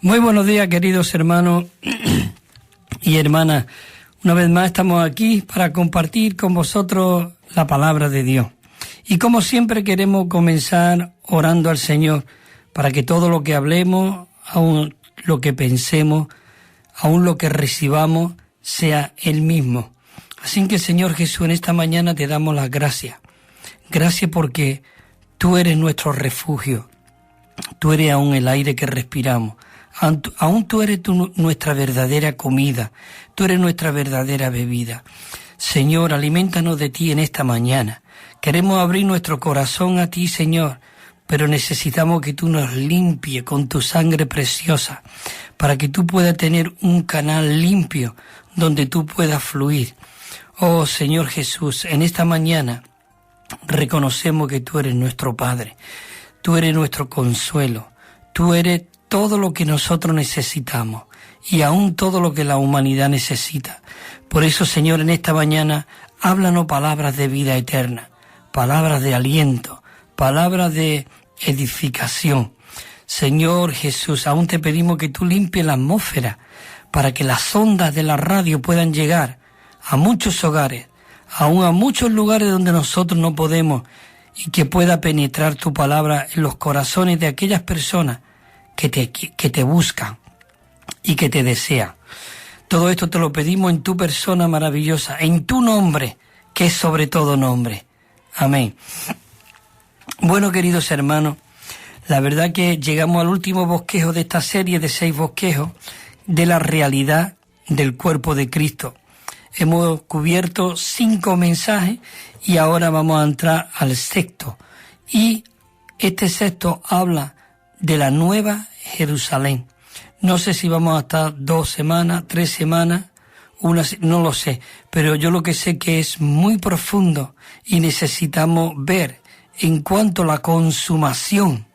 Muy buenos días, queridos hermanos y hermanas. Una vez más estamos aquí para compartir con vosotros la palabra de Dios. Y como siempre queremos comenzar orando al Señor para que todo lo que hablemos, aún lo que pensemos, aún lo que recibamos, sea Él mismo. Así que, Señor Jesús, en esta mañana te damos las gracias. Gracias porque tú eres nuestro refugio. Tú eres aún el aire que respiramos. Aún tú eres nuestra verdadera comida. Tú eres nuestra verdadera bebida. Señor, alimentanos de ti en esta mañana. Queremos abrir nuestro corazón a ti, Señor, pero necesitamos que tú nos limpies con tu sangre preciosa para que tú puedas tener un canal limpio donde tú puedas fluir. Oh, Señor Jesús, en esta mañana reconocemos que tú eres nuestro Padre. Tú eres nuestro consuelo. Tú eres todo lo que nosotros necesitamos y aún todo lo que la humanidad necesita. Por eso, Señor, en esta mañana, háblanos palabras de vida eterna, palabras de aliento, palabras de edificación. Señor Jesús, aún te pedimos que tú limpies la atmósfera para que las ondas de la radio puedan llegar a muchos hogares, aún a muchos lugares donde nosotros no podemos, y que pueda penetrar tu palabra en los corazones de aquellas personas que te buscan y que te desean. Todo esto te lo pedimos en tu persona maravillosa, en tu nombre, que es sobre todo nombre. Amén. Bueno, queridos hermanos, la verdad que llegamos al último bosquejo de esta serie de 6 bosquejos de la realidad del cuerpo de Cristo. Hemos cubierto 5 mensajes y ahora vamos a entrar al 6º. Y este 6º habla de la Nueva Jerusalén. No sé si vamos a estar 2 semanas, 3 semanas, no lo sé, pero yo lo que sé que es muy profundo y necesitamos ver en cuanto a la consumación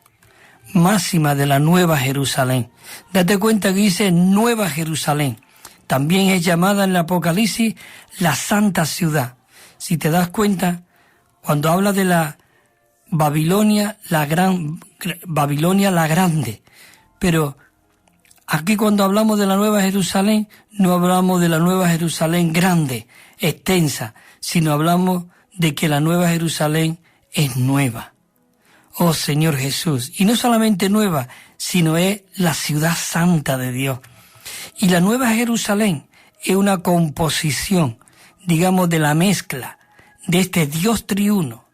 máxima de la Nueva Jerusalén. Date cuenta que dice Nueva Jerusalén. También es llamada en el Apocalipsis la Santa Ciudad. Si te das cuenta, cuando habla de la Babilonia la Grande, pero aquí cuando hablamos de la Nueva Jerusalén, no hablamos de la Nueva Jerusalén grande, extensa, sino hablamos de que la Nueva Jerusalén es nueva. Oh Señor Jesús, y no solamente nueva, sino es la ciudad santa de Dios. Y la Nueva Jerusalén es una composición, digamos, de la mezcla de este Dios triuno,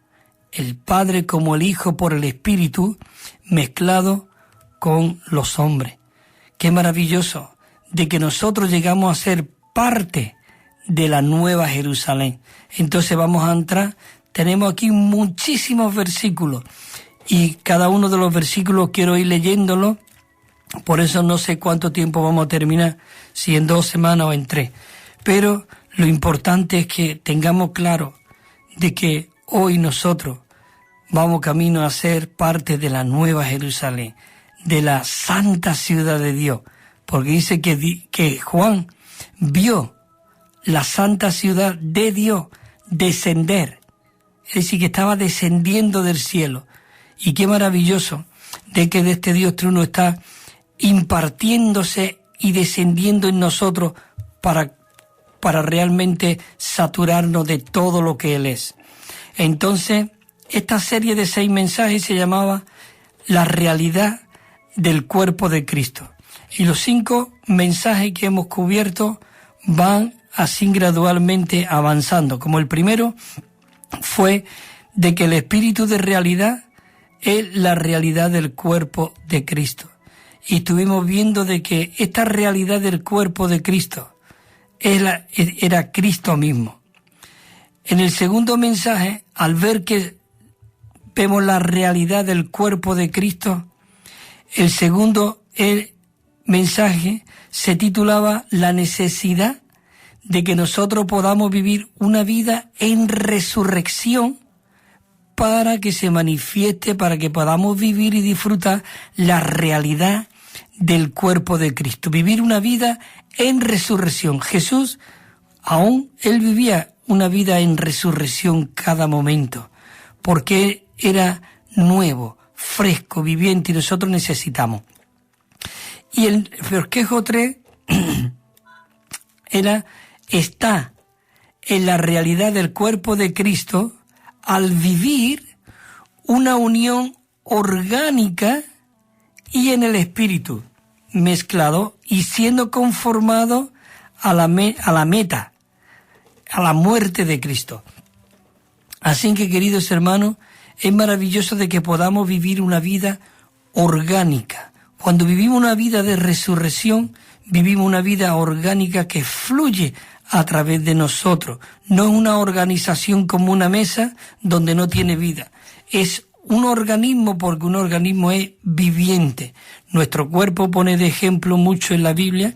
el Padre como el Hijo por el Espíritu, mezclado con los hombres. Qué maravilloso de que nosotros llegamos a ser parte de la Nueva Jerusalén. Entonces vamos a entrar, tenemos aquí muchísimos versículos y cada uno de los versículos quiero ir leyéndolo. Por eso no sé cuánto tiempo vamos a terminar, si en 2 semanas o en 3. Pero lo importante es que tengamos claro de que hoy nosotros vamos camino a ser parte de la Nueva Jerusalén, de la santa ciudad de Dios. Porque dice que Juan vio la santa ciudad de Dios descender. Es decir, que estaba descendiendo del cielo. Y qué maravilloso de que de este Dios triuno está impartiéndose y descendiendo en nosotros para realmente saturarnos de todo lo que Él es. Entonces, esta serie de 6 mensajes se llamaba La realidad del cuerpo de Cristo. Y los 5 mensajes que hemos cubierto van así gradualmente avanzando. Como el primero fue de que el espíritu de realidad es la realidad del cuerpo de Cristo. Y estuvimos viendo de que esta realidad del cuerpo de Cristo era Cristo mismo. En el segundo mensaje, al ver que vemos la realidad del cuerpo de Cristo, el segundo mensaje se titulaba La necesidad de que nosotros podamos vivir una vida en resurrección para que se manifieste, para que podamos vivir y disfrutar la realidad del cuerpo de Cristo. Vivir una vida en resurrección. Jesús, él vivía una vida en resurrección cada momento, porque era nuevo, fresco, viviente, y nosotros necesitamos. Y el bosquejo 3 está en la realidad del cuerpo de Cristo al vivir una unión orgánica y en el espíritu, mezclado y siendo conformado a la meta, a la muerte de Cristo. Así que, queridos hermanos, es maravilloso de que podamos vivir una vida orgánica. Cuando vivimos una vida de resurrección, vivimos una vida orgánica que fluye a través de nosotros. No es una organización como una mesa donde no tiene vida. Es un organismo porque un organismo es viviente. Nuestro cuerpo pone de ejemplo mucho en la Biblia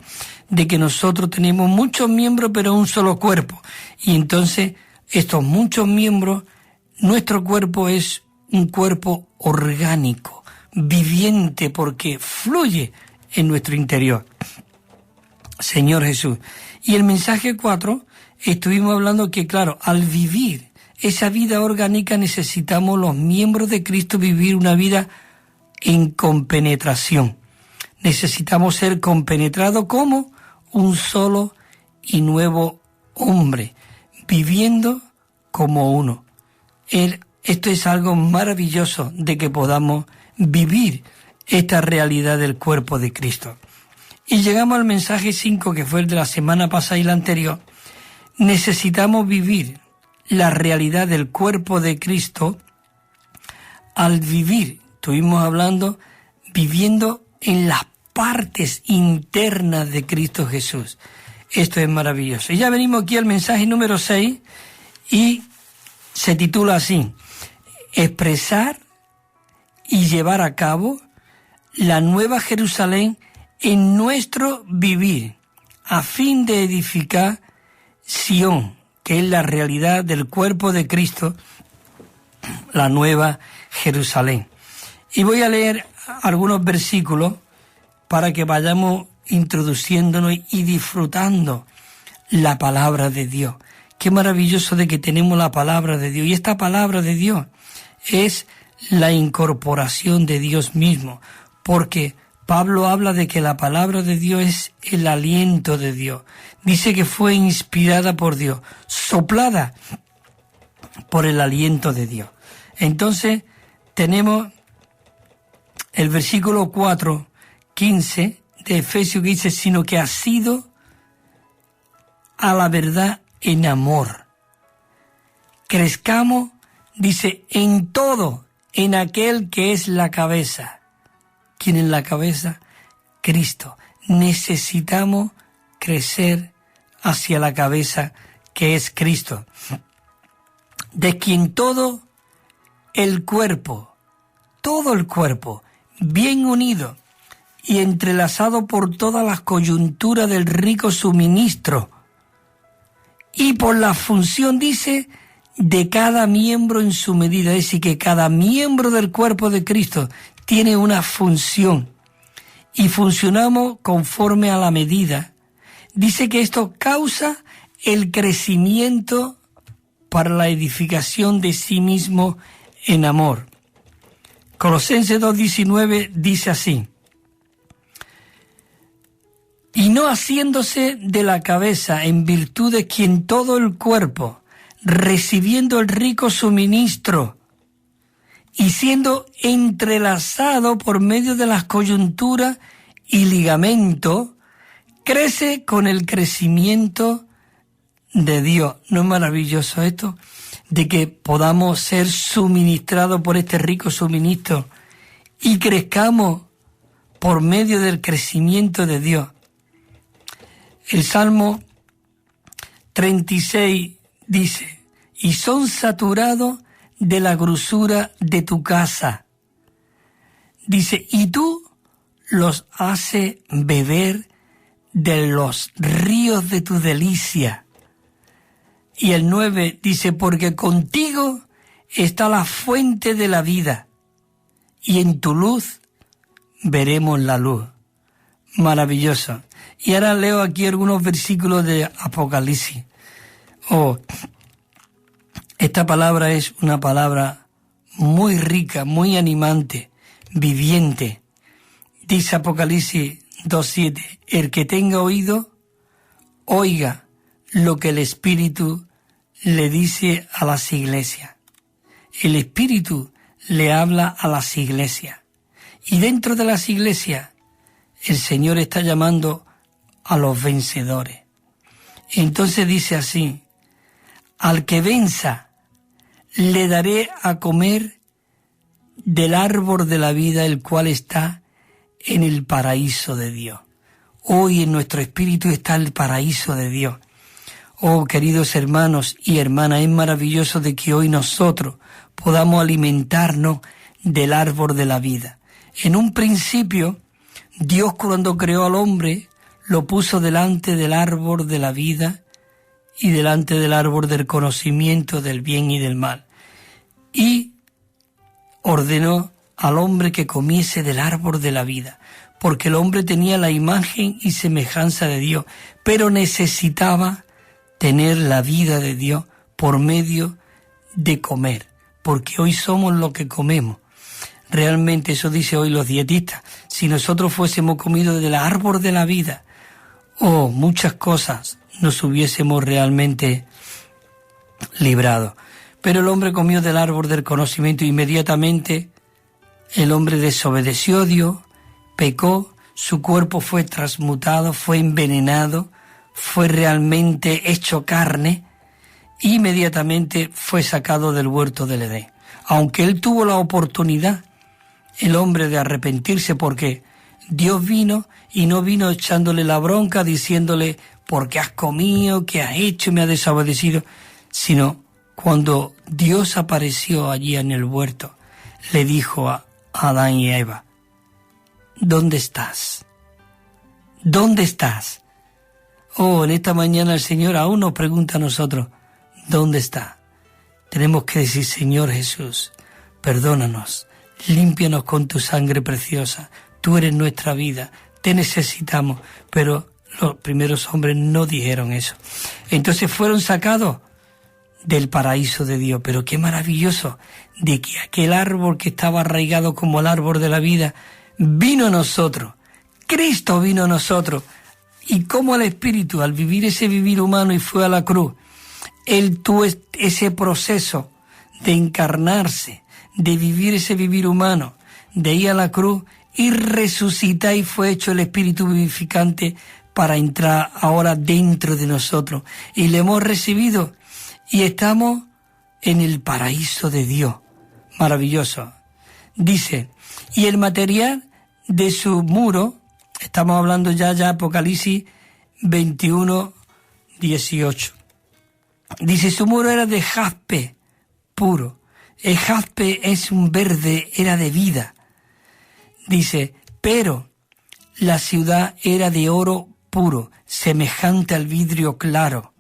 de que nosotros tenemos muchos miembros pero un solo cuerpo. Y entonces estos muchos miembros, nuestro cuerpo es un cuerpo orgánico, viviente porque fluye en nuestro interior. Señor Jesús. Y el mensaje 4, estuvimos hablando que, claro, al vivir esa vida orgánica necesitamos los miembros de Cristo vivir una vida en compenetración. Necesitamos ser compenetrados como un solo y nuevo hombre, viviendo como uno. Esto es algo maravilloso de que podamos vivir esta realidad del cuerpo de Cristo. Y llegamos al mensaje 5, que fue el de la semana pasada y la anterior. Necesitamos vivir la realidad del cuerpo de Cristo al vivir, estuvimos hablando, viviendo en las partes internas de Cristo Jesús. Esto es maravilloso. Y ya venimos aquí al mensaje número 6 y se titula así: expresar y llevar a cabo la nueva Jerusalén en nuestro vivir, a fin de edificar Sión, que es la realidad del cuerpo de Cristo, la nueva Jerusalén. Y voy a leer algunos versículos para que vayamos introduciéndonos y disfrutando la palabra de Dios. Qué maravilloso de que tenemos la palabra de Dios. Y esta palabra de Dios es la incorporación de Dios mismo, porque Pablo habla de que la palabra de Dios es el aliento de Dios. Dice que fue inspirada por Dios, soplada por el aliento de Dios. Entonces tenemos el versículo 4:15 de Efesios que dice, sino que ha sido a la verdad en amor. Crezcamos, dice, en todo, en aquel que es la cabeza. ¿Quién es la cabeza? Cristo. Necesitamos crecer hacia la cabeza que es Cristo, de quien todo el cuerpo, bien unido y entrelazado por todas las coyunturas del rico suministro y por la función, dice, de cada miembro en su medida. Es decir, que cada miembro del cuerpo de Cristo tiene una función y funcionamos conforme a la medida. Dice que esto causa el crecimiento para la edificación de sí mismo en amor. Colosenses 2:19 dice así: y no haciéndose de la cabeza, en virtud de quien todo el cuerpo, recibiendo el rico suministro y siendo entrelazado por medio de las coyunturas y ligamentos, crece con el crecimiento de Dios. ¿No es maravilloso esto? De que podamos ser suministrados por este rico suministro y crezcamos por medio del crecimiento de Dios. El Salmo 36 dice, y son saturados de la grosura de tu casa. Dice, y tú los haces beber de los ríos de tu delicia. Y el 9 dice, porque contigo está la fuente de la vida, y en tu luz veremos la luz. Maravilloso. Y ahora leo aquí algunos versículos de Apocalipsis. Esta palabra es una palabra muy rica, muy animante, viviente. Dice Apocalipsis 2:7. El que tenga oído, oiga lo que el Espíritu le dice a las iglesias. El Espíritu le habla a las iglesias. Y dentro de las iglesias, el Señor está llamando a los vencedores. Entonces dice así: al que venza, le daré a comer del árbol de la vida, el cual está en el paraíso de Dios. Hoy en nuestro espíritu está el paraíso de Dios. Oh, queridos hermanos y hermanas, es maravilloso de que hoy nosotros podamos alimentarnos del árbol de la vida. En un principio, Dios, cuando creó al hombre, lo puso delante del árbol de la vida y delante del árbol del conocimiento del bien y del mal. Y ordenó al hombre que comiese del árbol de la vida, porque el hombre tenía la imagen y semejanza de Dios, pero necesitaba tener la vida de Dios por medio de comer, porque hoy somos lo que comemos. Realmente eso dice hoy los dietistas. Si nosotros fuésemos comidos del árbol de la vida, muchas cosas nos hubiésemos realmente librado. Pero el hombre comió del árbol del conocimiento e inmediatamente el hombre desobedeció a Dios, pecó, su cuerpo fue transmutado, fue envenenado, fue realmente hecho carne, e inmediatamente fue sacado del huerto del Edén. Aunque él tuvo la oportunidad, el hombre, de arrepentirse, porque Dios vino y no vino echándole la bronca, diciéndole porque has comido, que has hecho y me has desobedecido, sino cuando Dios apareció allí en el huerto, le dijo a Adán y a Eva: ¿dónde estás? ¿Dónde estás? En esta mañana el Señor aún nos pregunta a nosotros: ¿dónde está? Tenemos que decir: Señor Jesús, perdónanos, límpianos con tu sangre preciosa, tú eres nuestra vida, te necesitamos. Pero los primeros hombres no dijeron eso. Entonces fueron sacados del paraíso de Dios. Pero qué maravilloso de que aquel árbol que estaba arraigado como el árbol de la vida vino a nosotros. Cristo vino a nosotros. Y como el Espíritu, al vivir ese vivir humano y fue a la cruz, Él tuvo ese proceso de encarnarse, de vivir ese vivir humano, de ir a la cruz y resucitar, y fue hecho el Espíritu vivificante para entrar ahora dentro de nosotros. Y le hemos recibido y estamos en el paraíso de Dios. Maravilloso. Dice: y el material de su muro, estamos hablando ya Apocalipsis 21, 18. Dice: su muro era de jaspe puro. El jaspe es un verde, era de vida. Dice: pero la ciudad era de oro puro, semejante al vidrio claro.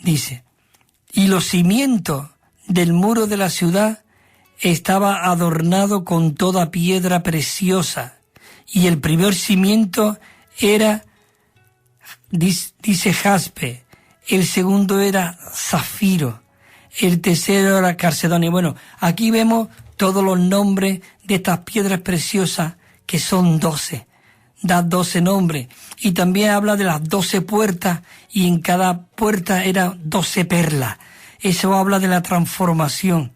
Dice: y los cimientos del muro de la ciudad estaba adornado con toda piedra preciosa. Y el primer cimiento era, dice, jaspe, el segundo era zafiro, el tercero era calcedonia. Bueno, aquí vemos todos los nombres de estas piedras preciosas, que son 12. Da 12 nombres. Y también habla de las 12 puertas, y en cada puerta eran 12 perlas. Eso habla de la transformación,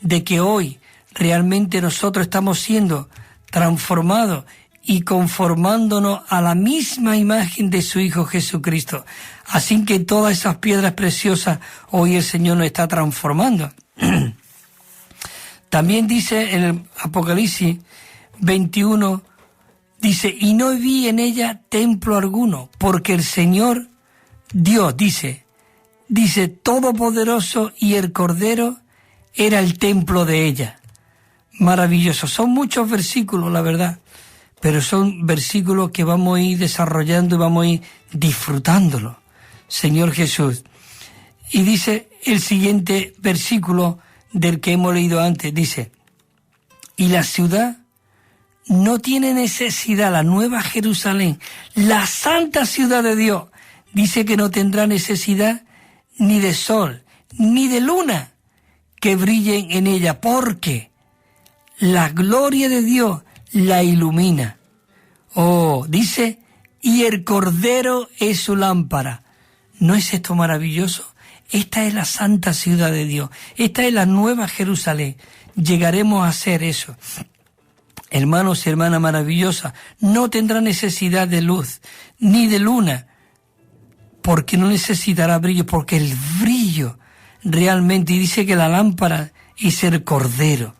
de que hoy realmente nosotros estamos siendo transformados y conformándonos a la misma imagen de su Hijo Jesucristo. Así que todas esas piedras preciosas hoy el Señor nos está transformando. También dice en el Apocalipsis 21, dice: y no vi en ella templo alguno, porque el Señor Dios, dice Todopoderoso, y el Cordero era el templo de ella. Maravilloso. Son muchos versículos, la verdad, pero son versículos que vamos a ir desarrollando y vamos a ir disfrutándolo. Señor Jesús. Y dice el siguiente versículo del que hemos leído antes, dice: y la ciudad no tiene necesidad, la nueva Jerusalén, la santa ciudad de Dios, dice que no tendrá necesidad ni de sol, ni de luna que brillen en ella, porque la gloria de Dios la ilumina. Oh, dice, y el Cordero es su lámpara. ¿No es esto maravilloso? Esta es la santa ciudad de Dios. Esta es la nueva Jerusalén. Llegaremos a ser eso. Hermanos y hermanas maravillosas, no tendrá necesidad de luz, ni de luna, porque no necesitará brillo, porque el brillo realmente, y dice que la lámpara es el Cordero.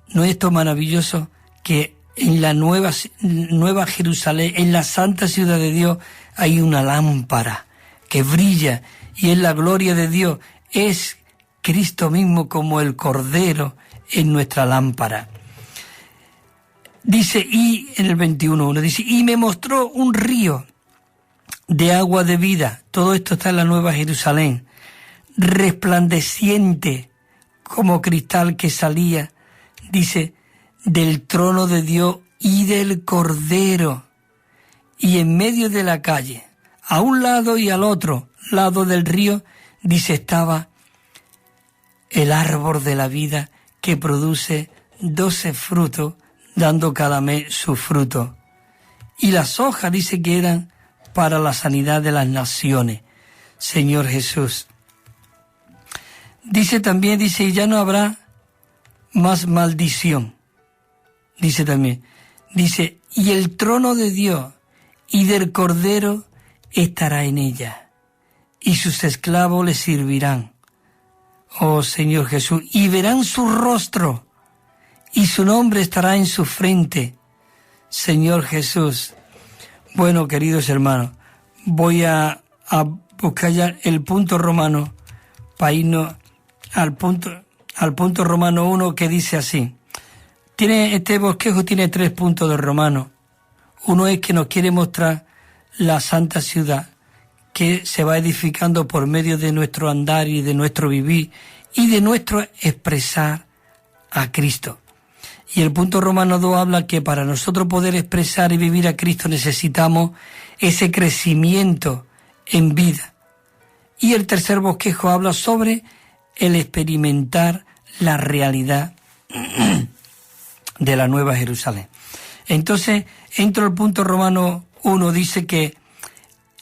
¿No es esto maravilloso? Que en la nueva Jerusalén, en la santa ciudad de Dios, hay una lámpara que brilla, y es la gloria de Dios. Es Cristo mismo como el Cordero en nuestra lámpara. Dice, y en el 21:1, dice, y me mostró un río de agua de vida. Todo esto está en la nueva Jerusalén, resplandeciente como cristal, que salía, dice, del trono de Dios y del Cordero. Y en medio de la calle, a un lado y al otro lado del río, dice, estaba el árbol de la vida, que produce 12 frutos, dando cada mes su fruto. Y las hojas, dice, que eran para la sanidad de las naciones. Señor Jesús. Dice también, dice, ya no habrá más maldición. Dice también, dice, y el trono de Dios y del Cordero estará en ella, y sus esclavos le servirán. Oh Señor Jesús, y verán su rostro, y su nombre estará en su frente. Señor Jesús. Bueno, queridos hermanos, voy a buscar ya el punto romano, para irnos al punto romano 1, que dice así. Este bosquejo tiene 3 puntos de romano. Uno es que nos quiere mostrar la santa ciudad, que se va edificando por medio de nuestro andar y de nuestro vivir y de nuestro expresar a Cristo. Y el punto romano 2 habla que para nosotros poder expresar y vivir a Cristo necesitamos ese crecimiento en vida. Y el tercer bosquejo habla sobre el experimentar la realidad de la nueva Jerusalén. Entonces, entro al punto romano 1, dice que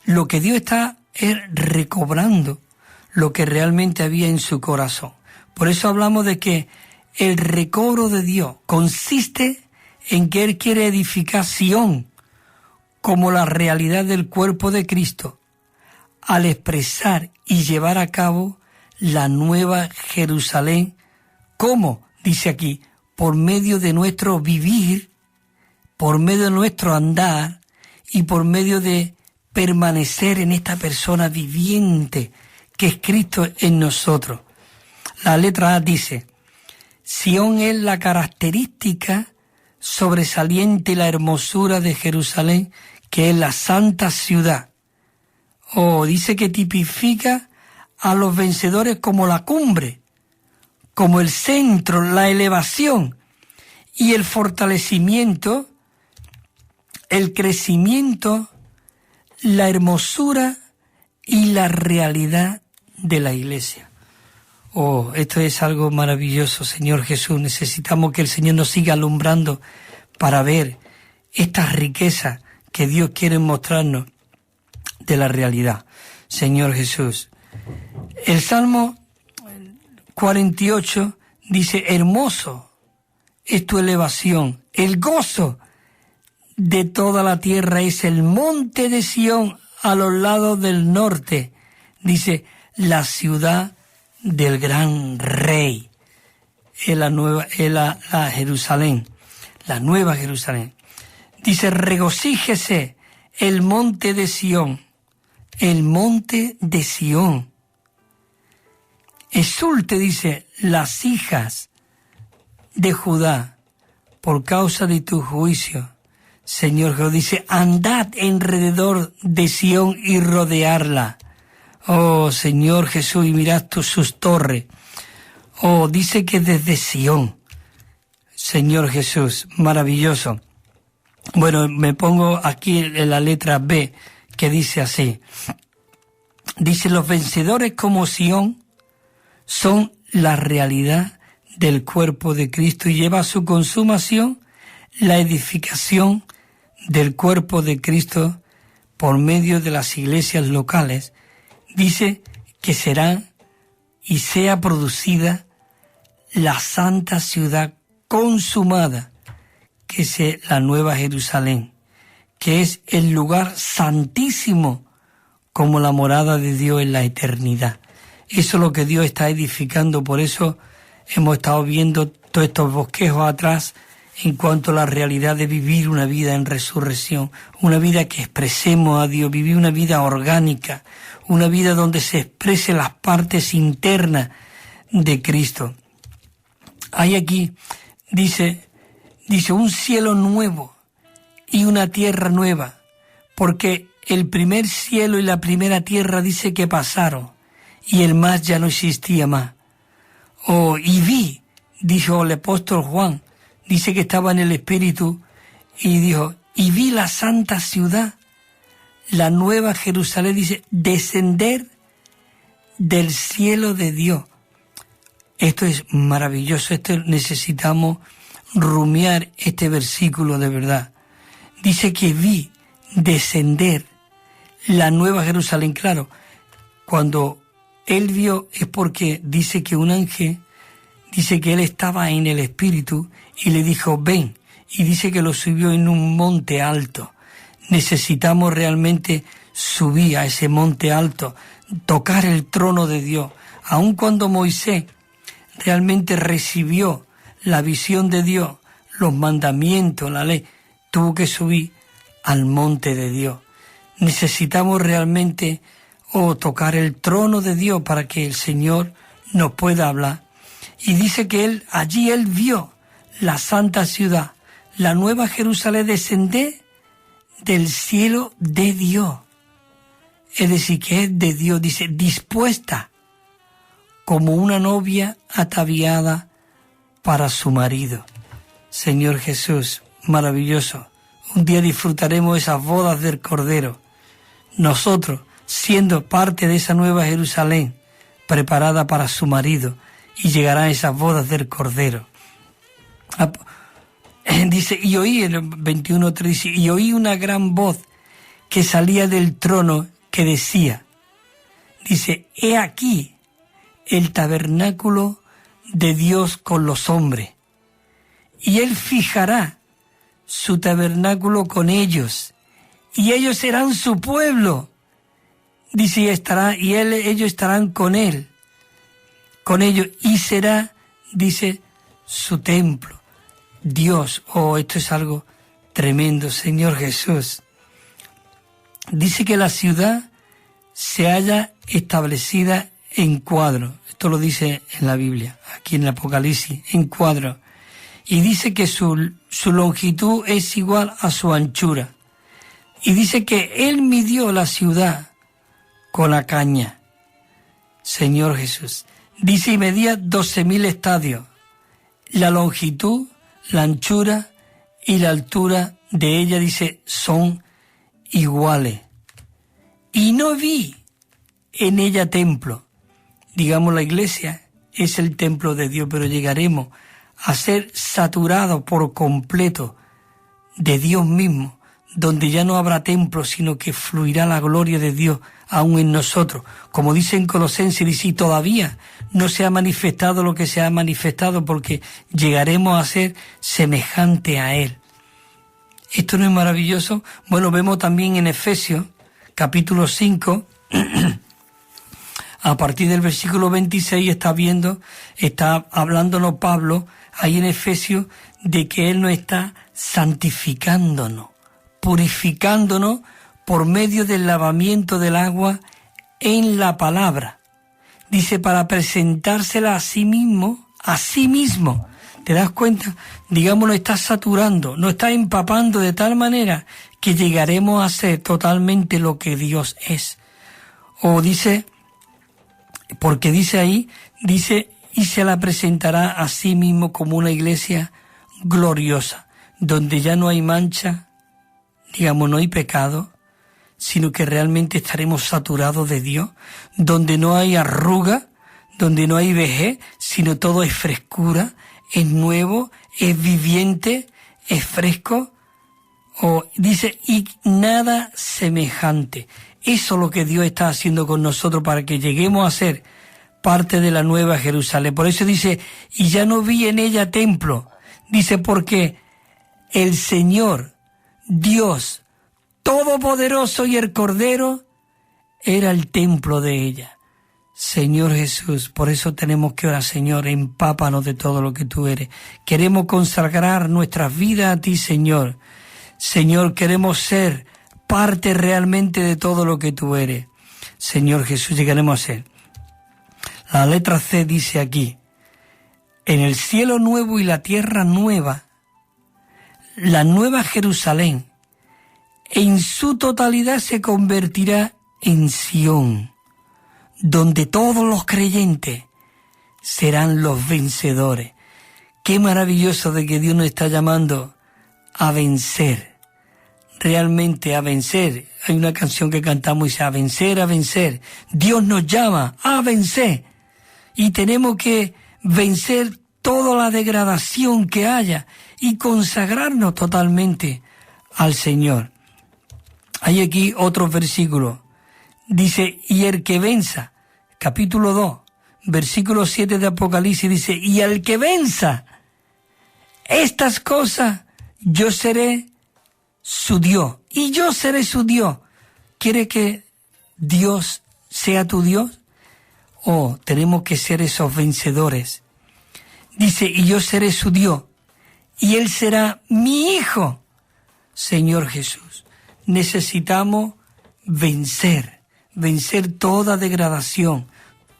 lo que Dios está es recobrando lo que realmente había en su corazón. Por eso hablamos de que el recobro de Dios consiste en que Él quiere edificar Sión como la realidad del cuerpo de Cristo, al expresar y llevar a cabo la nueva Jerusalén. ¿Cómo? Dice aquí, por medio de nuestro vivir, por medio de nuestro andar y por medio de permanecer en esta persona viviente que es Cristo en nosotros. La letra A dice, Sión es la característica sobresaliente y la hermosura de Jerusalén, que es la santa ciudad. Dice que tipifica a los vencedores como la cumbre, como el centro, la elevación y el fortalecimiento, el crecimiento, la hermosura y la realidad de la iglesia. Esto es algo maravilloso, Señor Jesús. Necesitamos que el Señor nos siga alumbrando para ver estas riquezas que Dios quiere mostrarnos de la realidad. Señor Jesús. El Salmo 48 dice, hermoso es tu elevación, el gozo de toda la tierra es el monte de Sión a los lados del norte. Dice, la ciudad del gran rey. Es la Jerusalén, la nueva Jerusalén. Dice, regocíjese el monte de Sión, el monte de Sión. Exulte, dice, las hijas de Judá por causa de tu juicio. Señor Jesús, dice, andad alrededor de Sión y rodearla. Señor Jesús, y mirad sus torres. Dice que desde Sión. Señor Jesús, maravilloso. Bueno, me pongo aquí en la letra B, que dice así. Dice, los vencedores como Sión son la realidad del cuerpo de Cristo y lleva a su consumación la edificación del cuerpo de Cristo por medio de las iglesias locales, dice que será y sea producida la santa ciudad consumada, que es la Nueva Jerusalén, que es el lugar santísimo como la morada de Dios en la eternidad. Eso es lo que Dios está edificando, por eso hemos estado viendo todos estos bosquejos atrás en cuanto a la realidad de vivir una vida en resurrección, una vida que expresemos a Dios, vivir una vida orgánica, una vida donde se exprese las partes internas de Cristo. Hay aquí, dice un cielo nuevo y una tierra nueva, porque el primer cielo y la primera tierra dice que pasaron y el mar ya no existía más. Y vi, dijo el apóstol Juan, dice que estaba en el Espíritu y dijo, y vi la santa ciudad, la nueva Jerusalén, dice, descender del cielo de Dios. Esto es maravilloso, necesitamos rumiar este versículo de verdad. Dice que vi descender la nueva Jerusalén. Claro, cuando él vio es porque dice que un ángel, dice que él estaba en el Espíritu y le dijo, ven, y dice que lo subió en un monte alto. Necesitamos realmente subir a ese monte alto, tocar el trono de Dios. Aun cuando Moisés realmente recibió la visión de Dios, los mandamientos, la ley, tuvo que subir al monte de Dios. Necesitamos realmente tocar el trono de Dios para que el Señor nos pueda hablar. Y dice que allí él vio la santa ciudad, la nueva Jerusalén, descender del cielo de Dios. Es decir, que es de Dios, dice, dispuesta como una novia ataviada para su marido. Señor Jesús, maravilloso. Un día disfrutaremos esas bodas del Cordero. Nosotros, siendo parte de esa nueva Jerusalén, preparada para su marido, y llegarán esas bodas del Cordero. Dice, y oí, el 21:3 dice, y oí una gran voz que salía del trono que decía, dice, he aquí el tabernáculo de Dios con los hombres, y él fijará su tabernáculo con ellos, y ellos serán su pueblo. Dice, ellos estarán con ellos, y será, dice, su templo. Dios, esto es algo tremendo, Señor Jesús. Dice que la ciudad se halla establecida en cuadro. Esto lo dice en la Biblia, aquí en el Apocalipsis, en cuadro. Y dice que su longitud es igual a su anchura. Y dice que él midió la ciudad con la caña. Señor Jesús. Dice, y medía 12.000 estadios. La longitud, la anchura y la altura de ella, dice, son iguales. Y no vi en ella templo. Digamos, la iglesia es el templo de Dios, pero llegaremos a ser saturados por completo de Dios mismo, donde ya no habrá templo, sino que fluirá la gloria de Dios aún en nosotros. Como dice en Colosenses, dice, y todavía no se ha manifestado lo que se ha manifestado, porque llegaremos a ser semejante a Él. ¿Esto no es maravilloso? Bueno, vemos también en Efesios, capítulo 5, a partir del versículo 26, está hablándonos Pablo, ahí en Efesios, de que Él nos está santificándonos, purificándonos por medio del lavamiento del agua en la palabra. Dice, para presentársela a sí mismo. ¿Te das cuenta? Digamos, nos está saturando, nos está empapando de tal manera que llegaremos a ser totalmente lo que Dios es. Dice, porque dice ahí, dice, y se la presentará a sí mismo como una iglesia gloriosa, donde ya no hay mancha, digamos, no hay pecado, sino que realmente estaremos saturados de Dios, donde no hay arruga, donde no hay vejez, sino todo es frescura, es nuevo, es viviente, es fresco. dice, y nada semejante. Eso es lo que Dios está haciendo con nosotros para que lleguemos a ser parte de la nueva Jerusalén. Por eso dice, y ya no vi en ella templo. Dice, porque el Señor, Dios Todopoderoso y el Cordero era el templo de ella. Señor Jesús, por eso tenemos que orar, Señor, empápanos de todo lo que tú eres. Queremos consagrar nuestras vidas a ti, Señor. Señor, queremos ser parte realmente de todo lo que tú eres. Señor Jesús, llegaremos a ser. La letra C dice aquí, en el cielo nuevo y la tierra nueva, la nueva Jerusalén, en su totalidad se convertirá en Sión, donde todos los creyentes serán los vencedores. Qué maravilloso de que Dios nos está llamando a vencer, realmente a vencer. Hay una canción que cantamos y dice, a vencer, a vencer. Dios nos llama a vencer y tenemos que vencer toda la degradación que haya y consagrarnos totalmente al Señor. Hay aquí otro versículo. Dice, y el que venza, capítulo 2, versículo 7 de Apocalipsis, dice, y al que venza estas cosas, yo seré su Dios, y yo seré su Dios. ¿Quiere que Dios sea tu Dios? ¿O tenemos que ser esos vencedores? Dice, y yo seré su Dios, y él será mi hijo. Señor Jesús, necesitamos vencer toda degradación,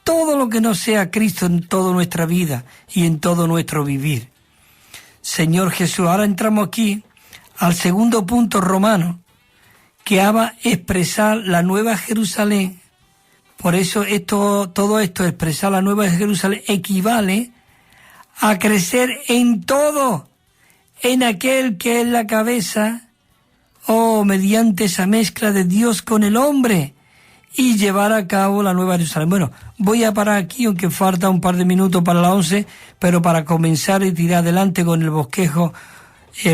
todo lo que no sea Cristo en toda nuestra vida y en todo nuestro vivir. Señor Jesús, ahora entramos aquí al segundo punto romano, que va a expresar la nueva Jerusalén. Por eso todo esto, expresar la nueva Jerusalén, equivale a crecer en todo, en aquel que es la cabeza, mediante esa mezcla de Dios con el hombre, y llevar a cabo la nueva Jerusalén. Bueno, voy a parar aquí, aunque falta un par de minutos para las 11, pero para comenzar y tirar adelante con el bosquejo,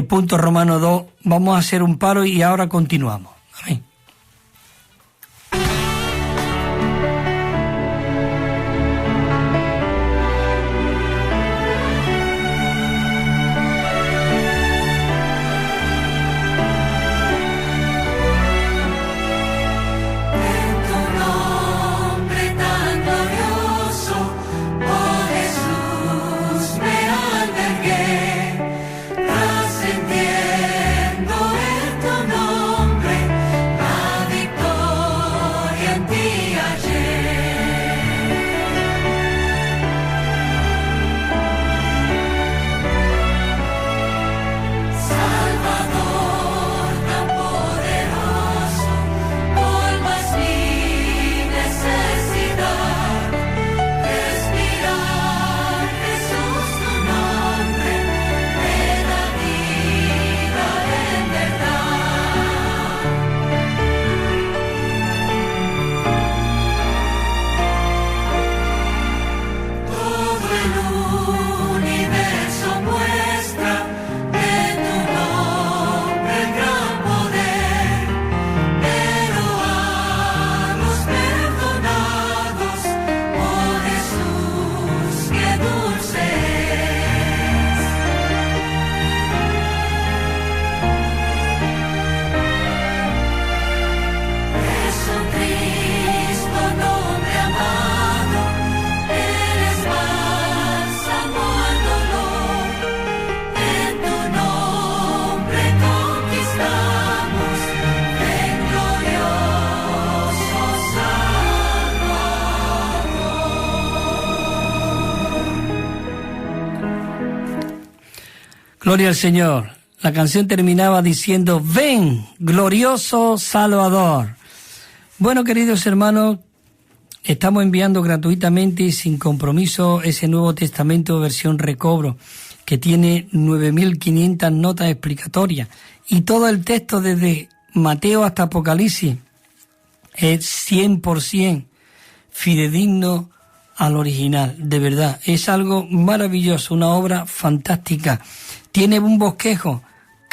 punto romano 2, vamos a hacer un paro y ahora continuamos. Amén. Gloria al Señor. La canción terminaba diciendo, ven, glorioso Salvador. Bueno, queridos hermanos, estamos enviando gratuitamente y sin compromiso ese Nuevo Testamento versión recobro, que tiene 9.500 notas explicatorias. Y todo el texto desde Mateo hasta Apocalipsis es 100% fidedigno al original. De verdad, es algo maravilloso, una obra fantástica. Tiene un bosquejo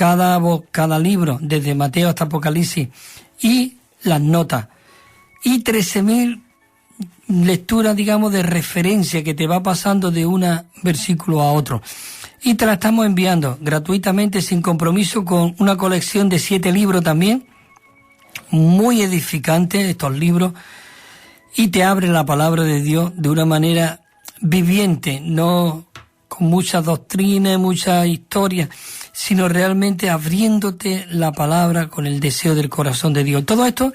cada libro, desde Mateo hasta Apocalipsis, y las notas. Y 13.000 lecturas, digamos, de referencia que te va pasando de un versículo a otro. Y te la estamos enviando gratuitamente, sin compromiso, con una colección de 7 libros también, muy edificantes estos libros, y te abre la palabra de Dios de una manera viviente, no con mucha doctrina, mucha historia, sino realmente abriéndote la palabra con el deseo del corazón de Dios. Todo esto,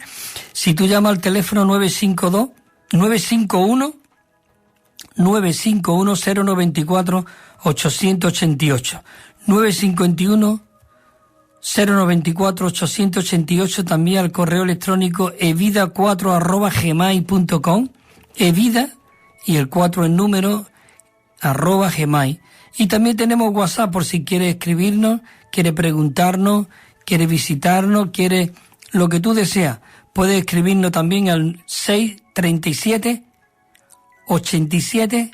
si tú llamas al teléfono 951-094-888, 951-094-888, también al correo electrónico evida4@gmail.com, evida y el 4 en número @gmail. Y también tenemos WhatsApp por si quiere escribirnos, quiere preguntarnos, quiere visitarnos, quiere lo que tú deseas. Puedes escribirnos también al 637 87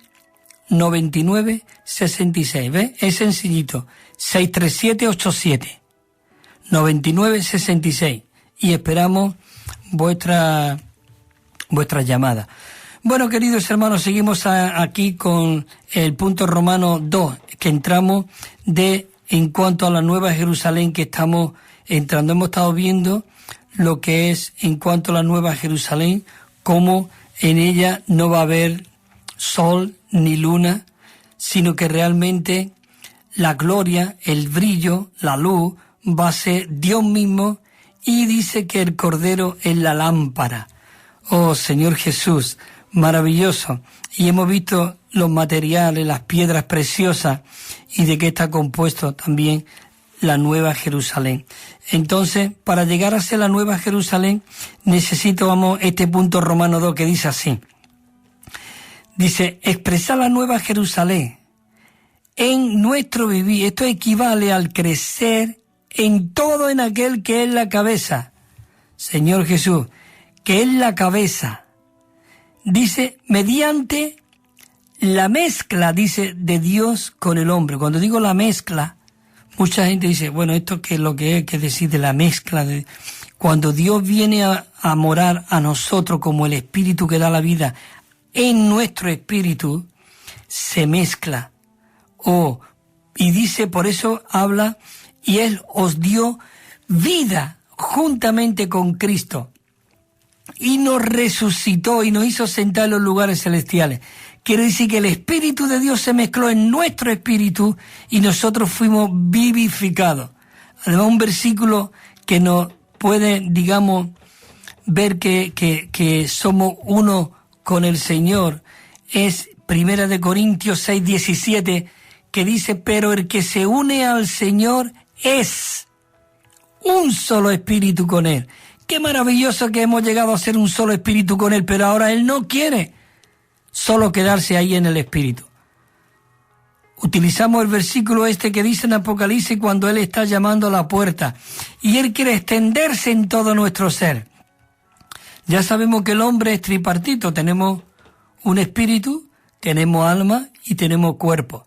99 66. ¿Ves? Es sencillito. 637 87 99 66. Y esperamos vuestra llamada. Bueno, queridos hermanos, seguimos aquí con el punto Romano 2, que entramos en cuanto a la Nueva Jerusalén que estamos entrando. Hemos estado viendo lo que es en cuanto a la Nueva Jerusalén, cómo en ella no va a haber sol ni luna, sino que realmente la gloria, el brillo, la luz, va a ser Dios mismo, y dice que el Cordero es la lámpara. Oh, Señor Jesús, maravilloso. Y hemos visto los materiales, las piedras preciosas, y de qué está compuesto también la Nueva Jerusalén. Entonces, para llegar a ser la Nueva Jerusalén, necesitamos este punto Romano 2 que dice así. Dice, expresar la Nueva Jerusalén en nuestro vivir. Esto equivale al crecer en todo en aquel que es la cabeza. Señor Jesús, que es la cabeza. Dice, mediante la mezcla, dice, de Dios con el hombre. Cuando digo la mezcla, mucha gente dice, bueno, ¿esto qué es lo que es? ¿Qué decir de la mezcla? Cuando Dios viene a morar a nosotros como el Espíritu que da la vida, en nuestro espíritu se mezcla. Y dice, por eso habla, y Él os dio vida juntamente con Cristo. Y nos resucitó y nos hizo sentar en los lugares celestiales. Quiere decir que el Espíritu de Dios se mezcló en nuestro espíritu y nosotros fuimos vivificados. Además, un versículo que nos puede, digamos, ver que somos uno con el Señor es 1 Corintios 6:17, que dice, pero el que se une al Señor es un solo espíritu con Él. Qué maravilloso que hemos llegado a ser un solo espíritu con Él, pero ahora Él no quiere solo quedarse ahí en el espíritu. Utilizamos el versículo que dice en Apocalipsis cuando Él está llamando a la puerta, y Él quiere extenderse en todo nuestro ser. Ya sabemos que el hombre es tripartito, tenemos un espíritu, tenemos alma y tenemos cuerpo.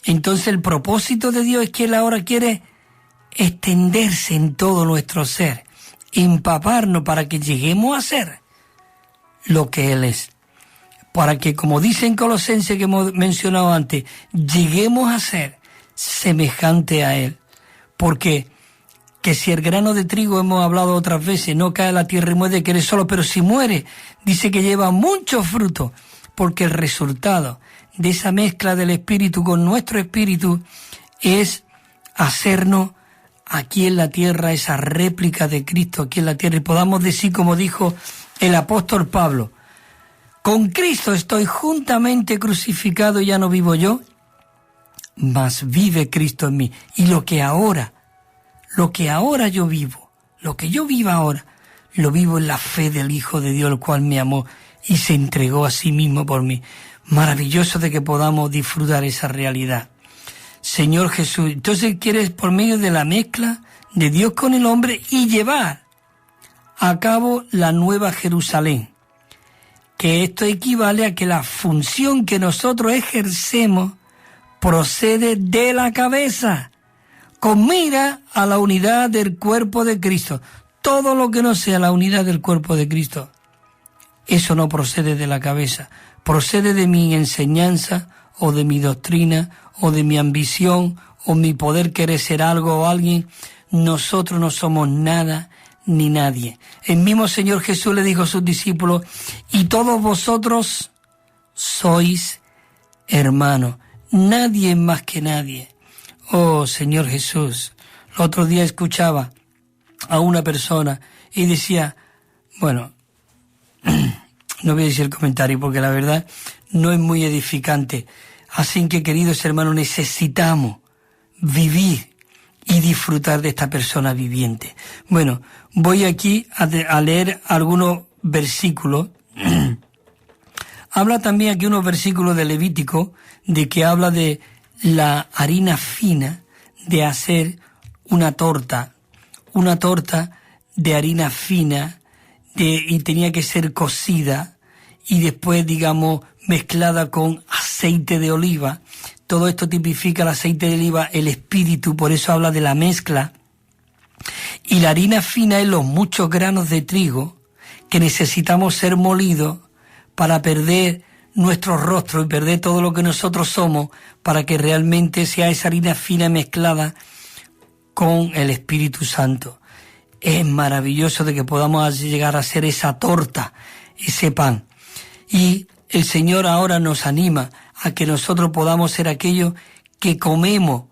Entonces el propósito de Dios es que Él ahora quiere extenderse en todo nuestro ser, empaparnos para que lleguemos a ser lo que Él es. Para que, como dice en Colosenses que hemos mencionado antes, lleguemos a ser semejante a Él. Porque que si el grano de trigo, hemos hablado otras veces, no cae a la tierra y muere, que eres solo, pero si muere, dice que lleva mucho fruto, porque el resultado de esa mezcla del espíritu con nuestro espíritu es hacernos aquí en la tierra esa réplica de Cristo aquí en la tierra, y podamos decir, como dijo el apóstol Pablo, con Cristo estoy juntamente crucificado, ya no vivo yo, mas vive Cristo en mí. Y lo que ahora yo vivo, lo que yo vivo ahora, lo vivo en la fe del Hijo de Dios, el cual me amó y se entregó a sí mismo por mí. Maravilloso de que podamos disfrutar esa realidad. Señor Jesús, entonces quieres por medio de la mezcla de Dios con el hombre y llevar a cabo la Nueva Jerusalén. Que esto equivale a que la función que nosotros ejercemos procede de la cabeza, con mira a la unidad del cuerpo de Cristo. Todo lo que no sea la unidad del cuerpo de Cristo, eso no procede de la cabeza, procede de mi enseñanza o de mi doctrina o de mi ambición o mi poder querer ser algo o alguien. Nosotros no somos nada ni nadie. El mismo Señor Jesús le dijo a sus discípulos, y todos vosotros sois hermanos, nadie más que nadie. Oh Señor Jesús, el otro día escuchaba a una persona y decía, bueno, no voy a decir el comentario porque la verdad no es muy edificante. Así que, queridos hermanos, necesitamos vivir y disfrutar de esta persona viviente. Bueno, voy aquí a leer algunos versículos. Habla también aquí unos versículos de Levítico, de que habla de la harina fina, de hacer una torta de harina fina, y tenía que ser cocida y después, digamos, mezclada con aceite de oliva. Todo esto tipifica el aceite de oliva, el espíritu, por eso habla de la mezcla. Y la harina fina es los muchos granos de trigo que necesitamos ser molidos para perder nuestro rostro y perder todo lo que nosotros somos, para que realmente sea esa harina fina mezclada con el Espíritu Santo. Es maravilloso de que podamos llegar a hacer esa torta, ese pan. Y el Señor ahora nos anima a que nosotros podamos ser aquellos que comemos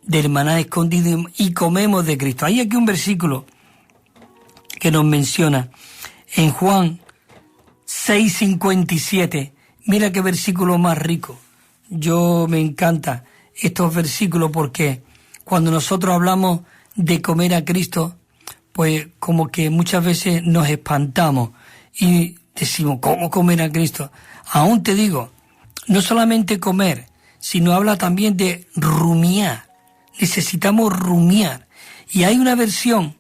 del maná escondido y comemos de Cristo. Hay aquí un versículo que nos menciona en Juan 6:57. Mira qué versículo más rico. Yo me encanta estos versículos porque cuando nosotros hablamos de comer a Cristo, pues como que muchas veces nos espantamos y decimos, ¿cómo comer a Cristo? Aún te digo, no solamente comer, sino habla también de rumiar. Necesitamos rumiar. Y hay una versión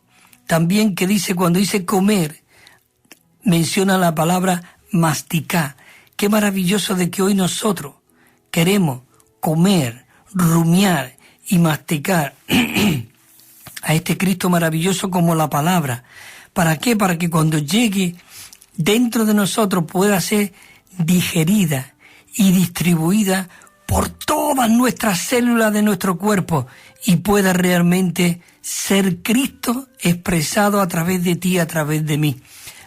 también que dice, cuando dice comer, menciona la palabra masticar. Qué maravilloso de que hoy nosotros queremos comer, rumiar y masticar a este Cristo maravilloso como la palabra. ¿Para qué? Para que cuando llegue dentro de nosotros pueda ser digerida y distribuida por todas nuestras células de nuestro cuerpo y pueda realmente ser Cristo expresado a través de ti, a través de mí.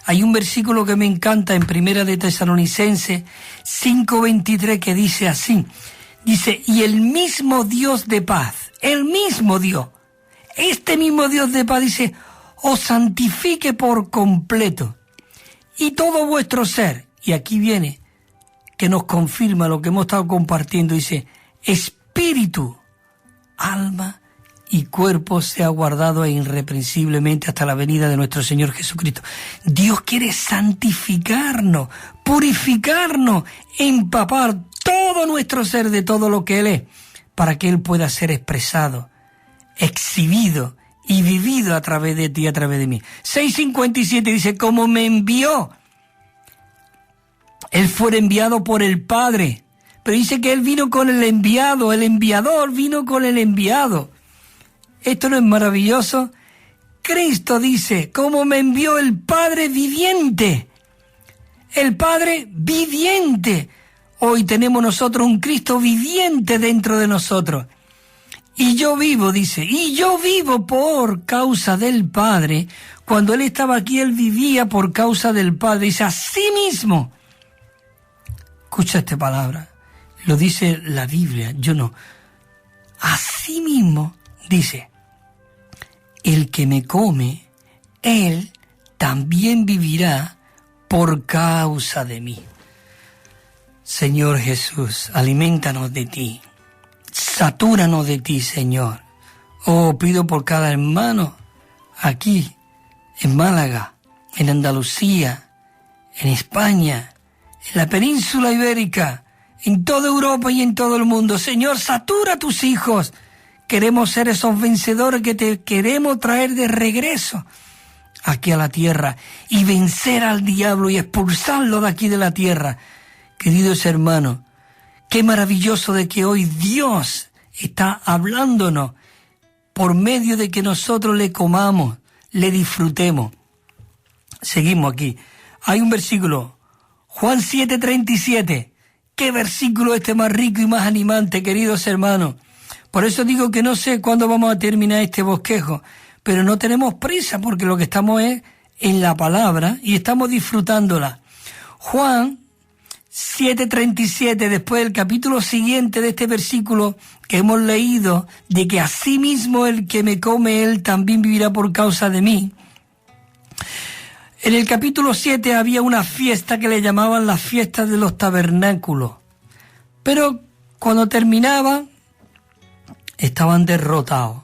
Hay un versículo que me encanta en Primera de Tesalonicenses 5:23 que dice así, dice, y el mismo Dios de paz, el mismo Dios, este mismo Dios de paz dice, os santifique por completo y todo vuestro ser, y aquí viene que nos confirma lo que hemos estado compartiendo, dice, espíritu, alma y cuerpo sea guardado irreprensiblemente hasta la venida de nuestro Señor Jesucristo. Dios quiere santificarnos, purificarnos, empapar todo nuestro ser de todo lo que Él es, para que Él pueda ser expresado, exhibido y vivido a través de ti, a través de mí. 6:57 dice, como me envió, Él fue enviado por el Padre. Pero dice que Él vino con el enviado, el enviador vino con el enviado. ¿Esto no es maravilloso? Cristo dice, como me envió el Padre viviente. El Padre viviente. Hoy tenemos nosotros un Cristo viviente dentro de nosotros. Y yo vivo, dice, y yo vivo por causa del Padre. Cuando Él estaba aquí, Él vivía por causa del Padre. Dice, así mismo. Escucha esta palabra. Lo dice la Biblia, yo no. Así mismo, dice, el que me come, él también vivirá por causa de mí. Señor Jesús, alimentanos de ti, satúranos de ti, Señor. Oh, pido por cada hermano aquí, en Málaga, en Andalucía, en España, en la península ibérica, en toda Europa y en todo el mundo. Señor, satura a tus hijos. Queremos ser esos vencedores que te queremos traer de regreso aquí a la tierra y vencer al diablo y expulsarlo de aquí de la tierra. Queridos hermanos, qué maravilloso de que hoy Dios está hablándonos por medio de que nosotros le comamos, le disfrutemos. Seguimos aquí. Hay un versículo, Juan 7:37. Qué versículo este más rico y más animante, queridos hermanos. Por eso digo que no sé cuándo vamos a terminar este bosquejo, pero no tenemos prisa porque lo que estamos es en la palabra y estamos disfrutándola. Juan 7:37, después del capítulo siguiente de este versículo que hemos leído, de que asimismo el que me come, él también vivirá por causa de mí. En el capítulo 7 había una fiesta que le llamaban la fiesta de los tabernáculos, pero cuando terminaba estaban derrotados.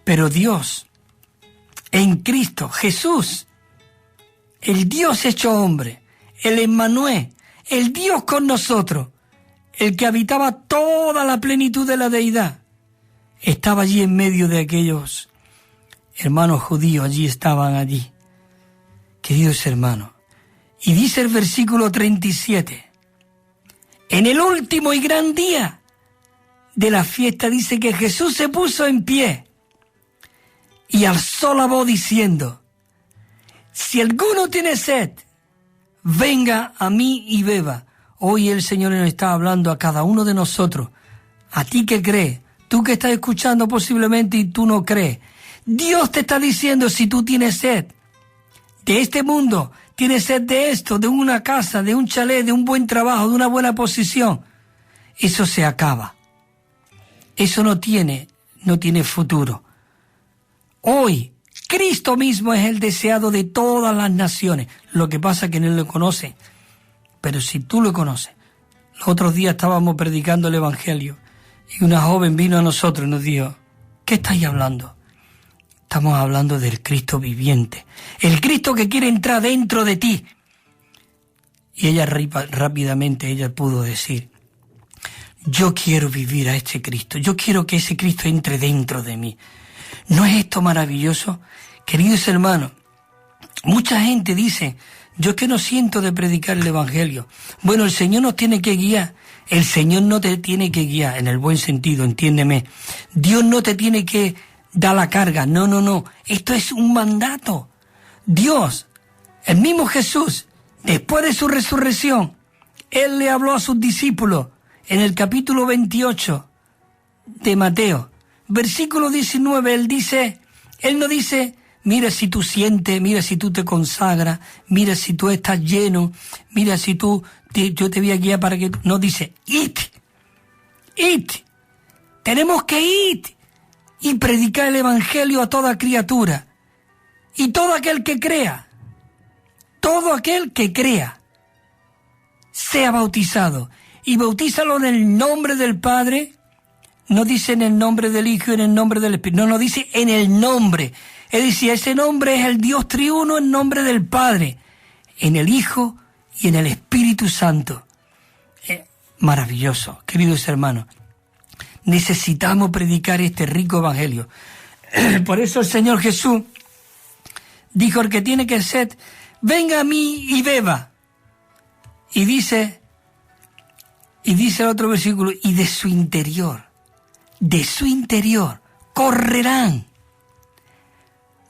Pero Dios, en Cristo, Jesús, el Dios hecho hombre, el Emmanuel, el Dios con nosotros, el que habitaba toda la plenitud de la deidad, estaba allí en medio de aquellos hermanos judíos, allí estaban allí. Queridos hermanos, y dice el versículo 37, en el último y gran día de la fiesta dice que Jesús se puso en pie y alzó la voz diciendo, si alguno tiene sed, venga a mí y beba. Hoy el Señor nos está hablando a cada uno de nosotros, a ti que crees, tú que estás escuchando posiblemente y tú no crees. Dios te está diciendo, si tú tienes sed de este mundo, tienes sed de esto, de una casa, de un chalet, de un buen trabajo, de una buena posición, eso se acaba. Eso no tiene futuro. Hoy, Cristo mismo es el deseado de todas las naciones. Lo que pasa es que no lo conoce. Pero si tú lo conoces. Los otros días estábamos predicando el Evangelio y una joven vino a nosotros y nos dijo, ¿qué estáis hablando? Estamos hablando del Cristo viviente. El Cristo que quiere entrar dentro de ti. Y ella rápidamente ella pudo decir, yo quiero vivir a este Cristo. Yo quiero que ese Cristo entre dentro de mí. ¿No es esto maravilloso? Queridos hermanos, mucha gente dice, yo es que no siento de predicar el Evangelio. Bueno, el Señor nos tiene que guiar. El Señor no te tiene que guiar, en el buen sentido, entiéndeme. Dios no te tiene que dar la carga. No, no, no. Esto es un mandato. Dios, el mismo Jesús, después de su resurrección, Él le habló a sus discípulos en el capítulo 28 de Mateo. Versículo 19, Él no dice, mira si tú sientes, mira si tú te consagras, mira si tú estás lleno, mira si yo te voy a guiar para que... No, dice, id, tenemos que ir y predicar el Evangelio a toda criatura. Y todo aquel que crea, sea bautizado. Y bautízalo en el nombre del Padre. No dice en el nombre del Hijo y en el nombre del Espíritu. No, dice en el nombre. Es decir, ese nombre es el Dios triuno en nombre del Padre, en el Hijo y en el Espíritu Santo. Maravilloso, queridos hermanos. Necesitamos predicar este rico evangelio. Por eso el Señor Jesús dijo, el que tiene que sed, venga a mí y beba. Y dice el otro versículo, y de su interior correrán,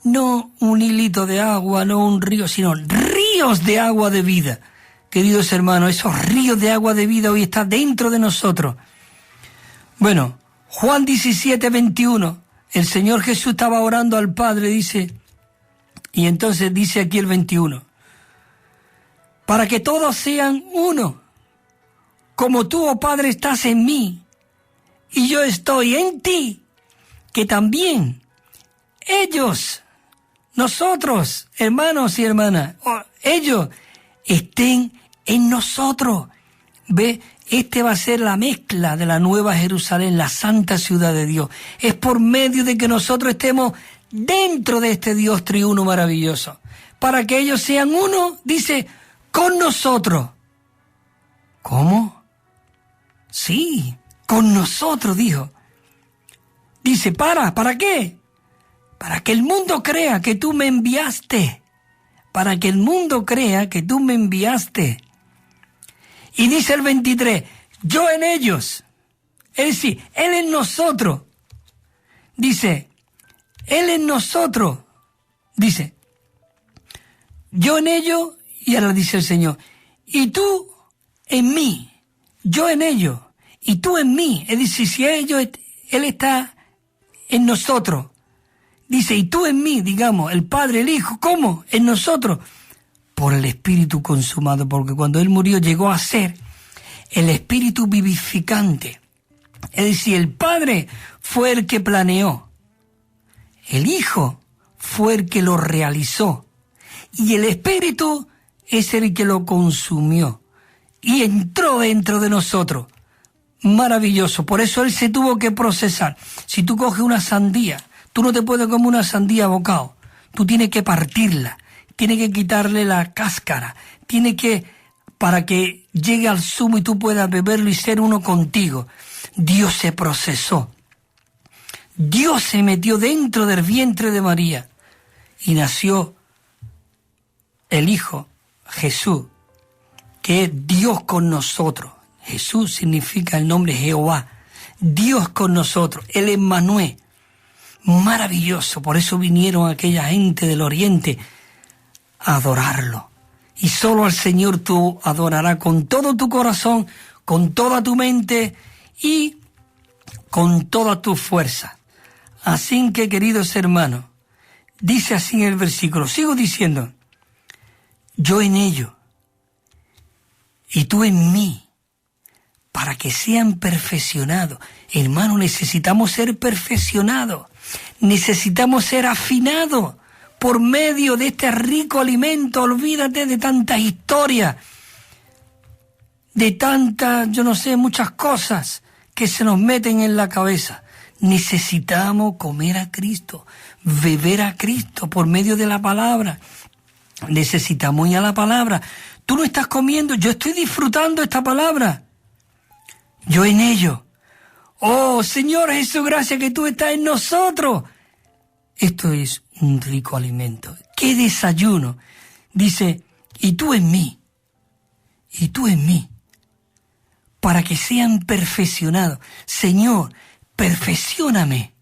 no un hilito de agua, no un río, sino ríos de agua de vida. Queridos hermanos, esos ríos de agua de vida hoy están dentro de nosotros. Bueno, Juan 17:21, el Señor Jesús estaba orando al Padre, dice, y entonces dice aquí el 21, para que todos sean uno, como tú, oh Padre, estás en mí, y yo estoy en ti, que también ellos, nosotros, hermanos y hermanas, ellos estén en nosotros. ¿Ve? Va a ser la mezcla de la Nueva Jerusalén, la santa ciudad de Dios. Es por medio de que nosotros estemos dentro de este Dios triuno maravilloso. Para que ellos sean uno, dice, con nosotros. ¿Cómo? Sí, con nosotros, dijo. Dice, ¿para qué? Para que el mundo crea que tú me enviaste. Para que el mundo crea que tú me enviaste. Y dice el 23, yo en ellos. Es decir, Él en nosotros. dice, Él en nosotros, dice, yo en ellos, y ahora dice el Señor, y tú en mí, yo en ellos, y tú en mí. Es decir, si Él está en nosotros, dice, y tú en mí, digamos, el Padre, el Hijo, ¿cómo? En nosotros, por el Espíritu consumado, porque cuando Él murió llegó a ser el Espíritu vivificante. Es decir, el Padre fue el que planeó, el Hijo fue el que lo realizó, y el Espíritu es el que lo consumió y entró dentro de nosotros. Maravilloso. Por eso Él se tuvo que procesar. Si tú coges una sandía, tú no te puedes comer una sandía a bocado. Tú tienes que partirla, tienes que quitarle la cáscara, para que llegue al zumo y tú puedas beberlo y ser uno contigo. Dios se procesó. Dios se metió dentro del vientre de María y nació el Hijo, Jesús, que es Dios con nosotros. Jesús significa el nombre Jehová. Dios con nosotros, el Emmanuel. Maravilloso, por eso vinieron aquella gente del Oriente a adorarlo. Y solo al Señor tú adorarás con todo tu corazón, con toda tu mente y con toda tu fuerza. Así que, queridos hermanos, dice así en el versículo, sigo diciendo, yo en ellos y tú en mí, para que sean perfeccionados. Hermano, necesitamos ser perfeccionados, necesitamos ser afinados por medio de este rico alimento. Olvídate de tantas historias, de tantas, muchas cosas que se nos meten en la cabeza. Necesitamos comer a Cristo, beber a Cristo por medio de la palabra. Necesitamos ir a la palabra. Tú no estás comiendo, yo estoy disfrutando esta palabra. Yo en ello. Oh, Señor Jesús, gracias que tú estás en nosotros. Esto es un rico alimento. ¡Qué desayuno! Dice, y tú en mí, para que sean perfeccionados. Señor, perfeccióname.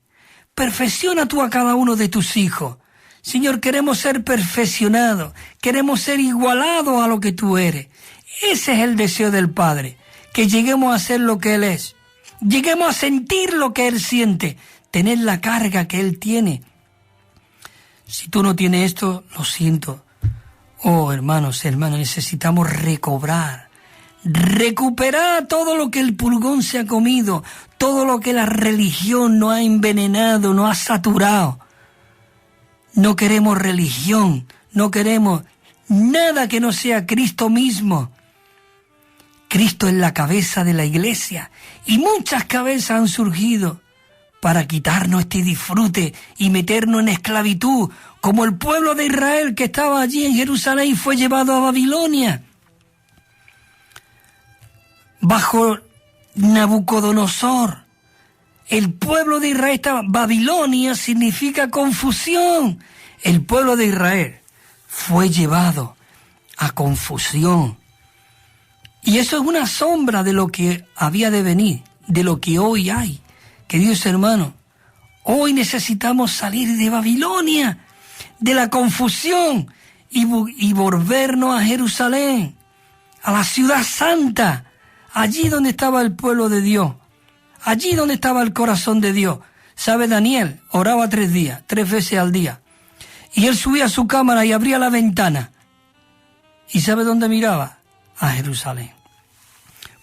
Perfecciona tú a cada uno de tus hijos. Señor, queremos ser perfeccionados, queremos ser igualados a lo que tú eres. Ese es el deseo del Padre, que lleguemos a ser lo que Él es. Lleguemos a sentir lo que Él siente, tener la carga que Él tiene. Si tú no tienes esto, lo siento. Oh, hermanos, necesitamos recuperar todo lo que el pulgón se ha comido, todo lo que la religión nos ha envenenado, nos ha saturado. No queremos religión, no queremos nada que no sea Cristo mismo. Cristo es la cabeza de la iglesia y muchas cabezas han surgido para quitarnos este disfrute y meternos en esclavitud, como el pueblo de Israel que estaba allí en Jerusalén y fue llevado a Babilonia. Bajo Nabucodonosor, el pueblo de Israel estaba... Babilonia significa confusión. El pueblo de Israel fue llevado a confusión. Y eso es una sombra de lo que había de venir, de lo que hoy hay. Queridos hermanos, hoy necesitamos salir de Babilonia, de la confusión, y volvernos a Jerusalén, a la ciudad santa, allí donde estaba el pueblo de Dios, allí donde estaba el corazón de Dios. ¿Sabe? Daniel oraba 3 días, 3 veces al día. Y él subía a su cámara y abría la ventana. ¿Y sabe dónde miraba? A Jerusalén.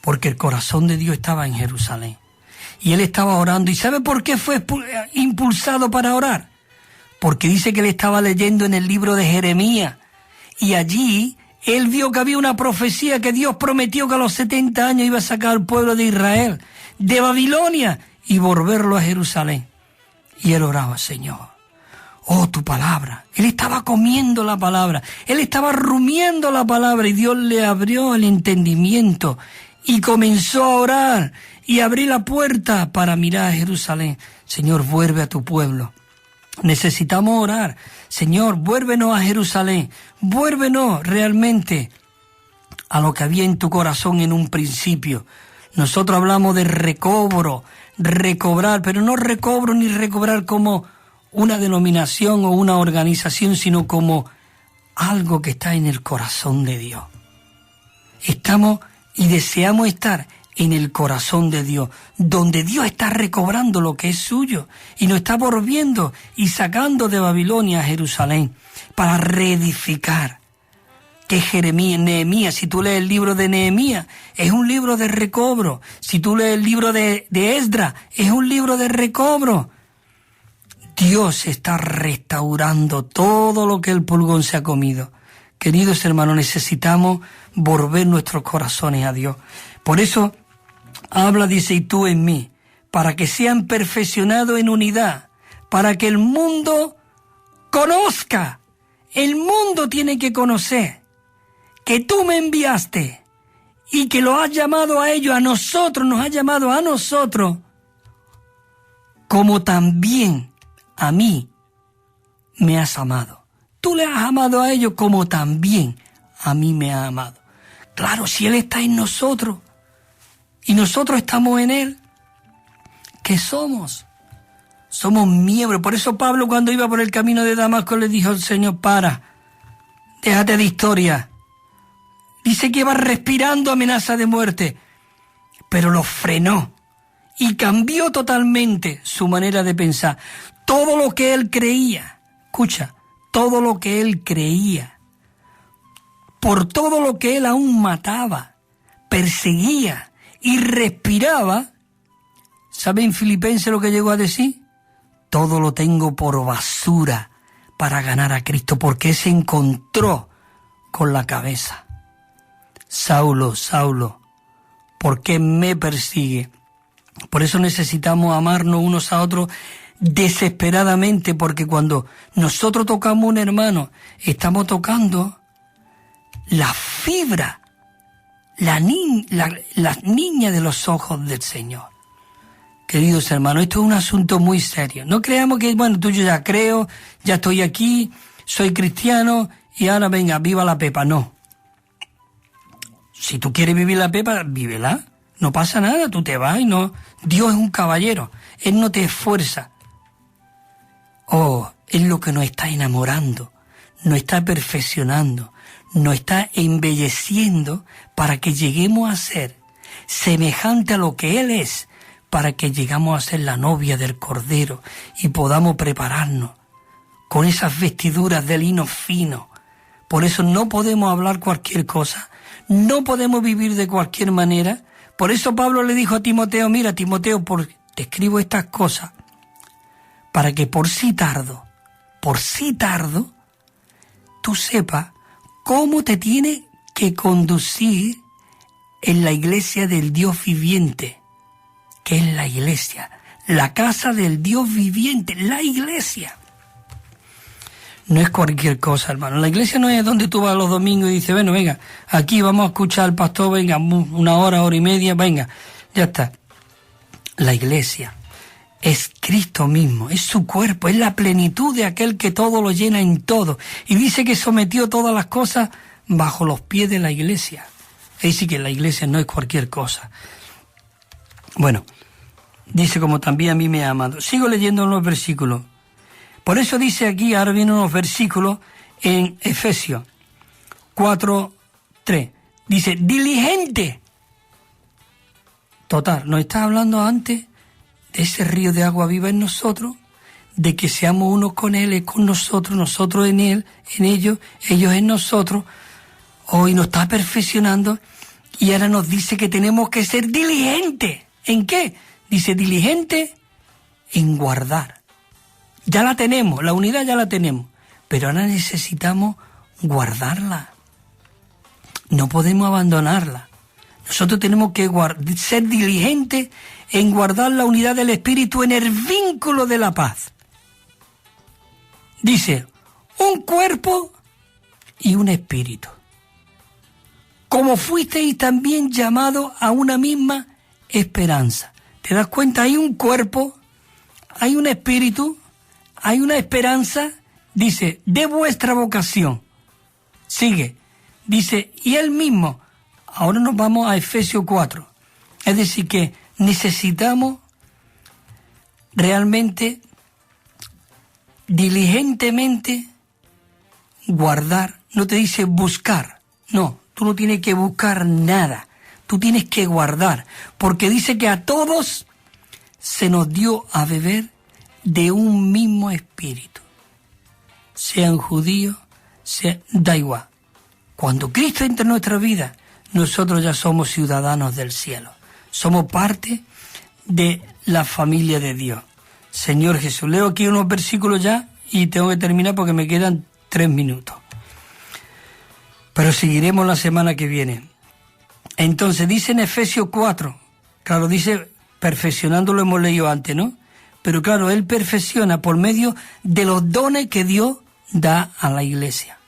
Porque el corazón de Dios estaba en Jerusalén. Y él estaba orando. ¿Y sabe por qué fue impulsado para orar? Porque dice que él estaba leyendo en el libro de Jeremías. Y allí él vio que había una profecía que Dios prometió que a los 70 años iba a sacar al pueblo de Israel de Babilonia y volverlo a Jerusalén. Y él oraba, Señor, oh, tu palabra. Él estaba comiendo la palabra, él estaba rumiando la palabra y Dios le abrió el entendimiento y comenzó a orar y abrir la puerta para mirar a Jerusalén. Señor, vuelve a tu pueblo. Necesitamos orar. Señor, vuélvenos a Jerusalén, vuélvenos realmente a lo que había en tu corazón en un principio. Nosotros hablamos de recobro, recobrar, pero no recobro ni recobrar como una denominación o una organización, sino como algo que está en el corazón de Dios. Estamos y deseamos estar en el corazón de Dios, donde Dios está recobrando lo que es suyo y nos está volviendo y sacando de Babilonia a Jerusalén para reedificar. Que Nehemías, si tú lees el libro de Nehemías, es un libro de recobro. Si tú lees el libro de Esdras, es un libro de recobro. Dios está restaurando todo lo que el pulgón se ha comido. Queridos hermanos, necesitamos volver nuestros corazones a Dios. Por eso habla, dice, y tú en mí, para que sean perfeccionados en unidad, para que el mundo conozca. El mundo tiene que conocer que tú me enviaste y que lo has llamado a ellos, a nosotros, nos has llamado a nosotros, como también a mí me has amado. Tú le has amado a ellos como también a mí me has amado. Claro, si Él está en nosotros y nosotros estamos en Él, ¿qué somos? Somos miembros. Por eso Pablo, cuando iba por el camino de Damasco, le dijo al Señor, déjate de historia. Dice que iba respirando amenaza de muerte, pero lo frenó y cambió totalmente su manera de pensar. Todo lo que él creía, escucha, todo lo que él creía, por todo lo que él aún mataba, perseguía y respiraba, ¿sabe en Filipenses lo que llegó a decir? Todo lo tengo por basura para ganar a Cristo, porque se encontró con la cabeza. Saulo, Saulo, ¿por qué me persigue? Por eso necesitamos amarnos unos a otros desesperadamente, porque cuando nosotros tocamos a un hermano, estamos tocando la fibra, la niña de los ojos del Señor. Queridos hermanos, esto es un asunto muy serio. No creamos que, bueno, tú yo ya creo, ya estoy aquí, soy cristiano y ahora venga, viva la pepa. No. Si tú quieres vivir la pepa, vívela. No pasa nada, tú te vas y no. Dios es un caballero, Él no te esfuerza. Oh, es lo que nos está enamorando, nos está perfeccionando, nos está embelleciendo para que lleguemos a ser semejante a lo que Él es, para que llegamos a ser la novia del Cordero y podamos prepararnos con esas vestiduras de lino fino. Por eso no podemos hablar cualquier cosa, no podemos vivir de cualquier manera. Por eso Pablo le dijo a Timoteo, mira Timoteo, te escribo estas cosas para que por si tardo, tú sepas cómo te tiene que conducir en la iglesia del Dios viviente, que es la iglesia, la casa del Dios viviente, la iglesia. No es cualquier cosa, hermano. La iglesia no es donde tú vas los domingos y dices, bueno, venga, aquí vamos a escuchar al pastor, venga, una hora y media, venga, ya está. La iglesia es Cristo mismo, es su cuerpo, es la plenitud de aquel que todo lo llena en todo. Y dice que sometió todas las cosas bajo los pies de la iglesia. Es decir, que la iglesia no es cualquier cosa. Bueno, dice como también a mí me ha amado. Sigo leyendo los versículos. Por eso dice aquí, ahora vienen unos versículos en Efesios 4:3. Dice, diligente. Total, nos está hablando antes de ese río de agua viva en nosotros, de que seamos unos con Él, Él con nosotros, nosotros en Él, en ellos, ellos en nosotros. Hoy nos está perfeccionando y ahora nos dice que tenemos que ser diligentes. ¿En qué? Dice diligente en guardar. Ya la tenemos, la unidad ya la tenemos, pero ahora necesitamos guardarla. No podemos abandonarla. Nosotros tenemos que ser diligentes en guardar la unidad del Espíritu en el vínculo de la paz. Dice, un cuerpo y un espíritu. Como fuisteis también llamados a una misma esperanza. ¿Te das cuenta? Hay un cuerpo, hay un espíritu, hay una esperanza, dice, de vuestra vocación. Sigue, dice, y él mismo, ahora nos vamos a Efesios 4. Es decir, que necesitamos realmente, diligentemente, guardar. No te dice buscar, no, tú no tienes que buscar nada, tú tienes que guardar, porque dice que a todos se nos dio a beber de un mismo espíritu, sean judíos, da igual. Cuando Cristo entra en nuestra vida, nosotros ya somos ciudadanos del cielo, somos parte de la familia de Dios. Señor Jesús, leo aquí unos versículos ya y tengo que terminar porque me quedan 3 minutos. Pero seguiremos la semana que viene. Entonces dice en Efesios 4, claro, dice perfeccionando, lo hemos leído antes, ¿no? Pero claro, Él perfecciona por medio de los dones que Dios da a la iglesia.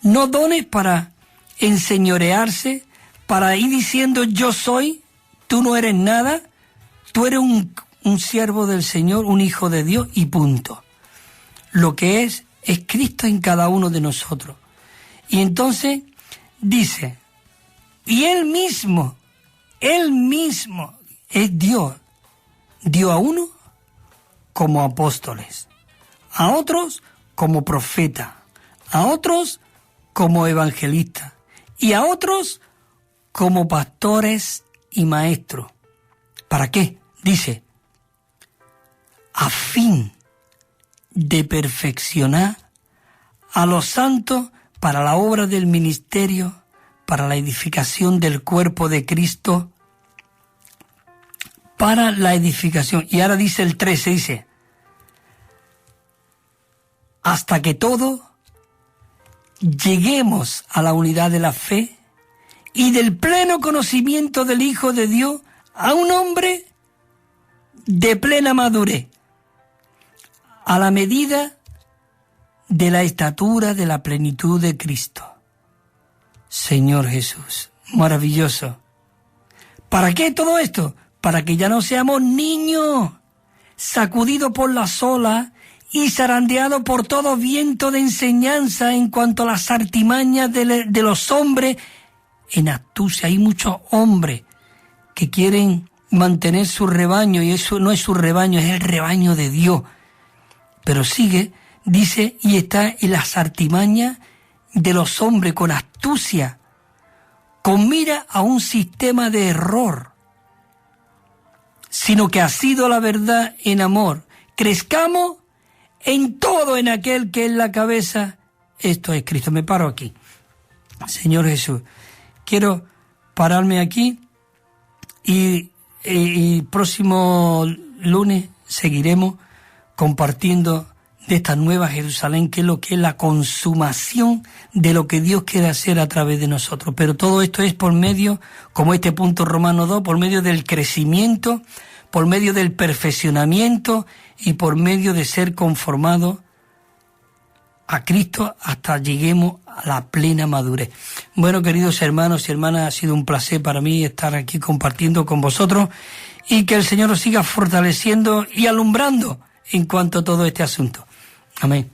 No dones para enseñorearse, para ir diciendo yo soy, tú no eres nada, tú eres un siervo del Señor, un hijo de Dios y punto. Lo que es Cristo en cada uno de nosotros. Y entonces dice, y Él mismo es Dios. Dio a uno como apóstoles, a otros como profetas, a otros como evangelistas y a otros como pastores y maestros. ¿Para qué? Dice, a fin de perfeccionar a los santos para la obra del ministerio, para la edificación del cuerpo de Cristo, para la edificación. Y ahora dice el 13, dice, hasta que todos lleguemos a la unidad de la fe y del pleno conocimiento del Hijo de Dios, a un hombre de plena madurez, a la medida de la estatura de la plenitud de Cristo. Señor Jesús, maravilloso. ¿Para qué todo esto? Para que ya no seamos niños, sacudidos por las olas y zarandeados por todo viento de enseñanza en cuanto a las artimañas de los hombres. En astucia hay muchos hombres que quieren mantener su rebaño, y eso no es su rebaño, es el rebaño de Dios. Pero sigue, dice, y está en las artimañas de los hombres con astucia, con mira a un sistema de error, sino que ha sido la verdad en amor. Crezcamos en todo en aquel que es la cabeza, esto es Cristo. Me paro aquí. Señor Jesús, quiero pararme aquí y próximo lunes seguiremos compartiendo de esta nueva Jerusalén, que es lo que es la consumación de lo que Dios quiere hacer a través de nosotros. Pero todo esto es por medio, como este punto Romano 2, por medio del crecimiento, por medio del perfeccionamiento y por medio de ser conformados a Cristo hasta lleguemos a la plena madurez. Bueno, queridos hermanos y hermanas, ha sido un placer para mí estar aquí compartiendo con vosotros y que el Señor os siga fortaleciendo y alumbrando en cuanto a todo este asunto. Amén.